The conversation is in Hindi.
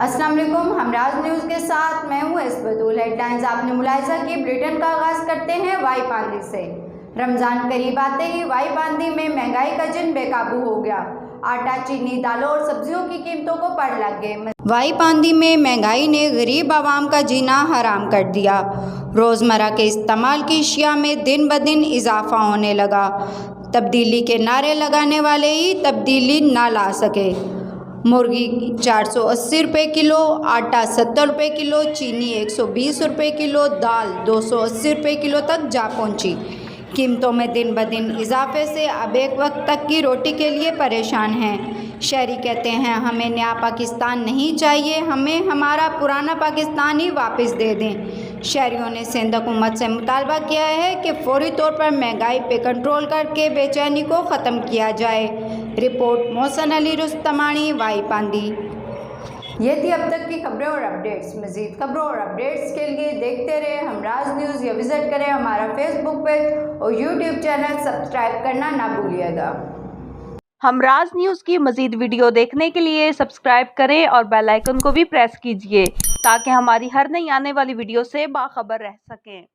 अस्सलाम वालेकुम, हमराज न्यूज़ के साथ मैं हूँ बतूल। हेडलाइंस आपने मुलाहिजा की। बुलेटिन का आगाज़ करते हैं वाई पांदी से। रमज़ान करीब आते ही वाई पांदी में महंगाई का जिन बेकाबू हो गया। आटा, चीनी, दालों और सब्जियों की कीमतों को पार लग गए। वाई पांदी में महंगाई ने गरीब आवाम का जीना हराम कर दिया। रोज़मर्रा के इस्तेमाल की अशिया में दिन ब दिन इजाफा होने लगा। तब्दीली के नारे लगाने वाले ही तब्दीली ना ला सके। मुर्गी 480 रुपये किलो, आटा 70 रुपये किलो, चीनी 120 रुपये किलो, दाल 280 रुपये किलो तक जा पहुंची। कीमतों में दिन ब दिन इजाफे से अब एक वक्त तक की रोटी के लिए परेशान हैं। शहरी कहते हैं हमें नया पाकिस्तान नहीं चाहिए, हमें हमारा पुराना पाकिस्तान ही वापस दे दें। शहरियों ने सिंध हुकूमत से मुतालबा किया है कि फौरी तौर पर महंगाई पे कंट्रोल करके बेचैनी को ख़त्म किया जाए। रिपोर्ट मोहसन अली रुस्तमानी, वाई पांदी। ये थी अब तक की खबरें और अपडेट्स। मज़ीद खबरों और अपडेट्स के लिए देखते रहे हमराज न्यूज़ या विज़िट करें हमारा फेसबुक पेज और यूट्यूब चैनल। सब्सक्राइब करना ना भूलिएगा। हमराज न्यूज़ की मज़ीद वीडियो देखने के लिए सब्सक्राइब करें और बेल आइकन को भी प्रेस कीजिए ताकि हमारी हर नई आने वाली वीडियो से बाखबर रह सकें।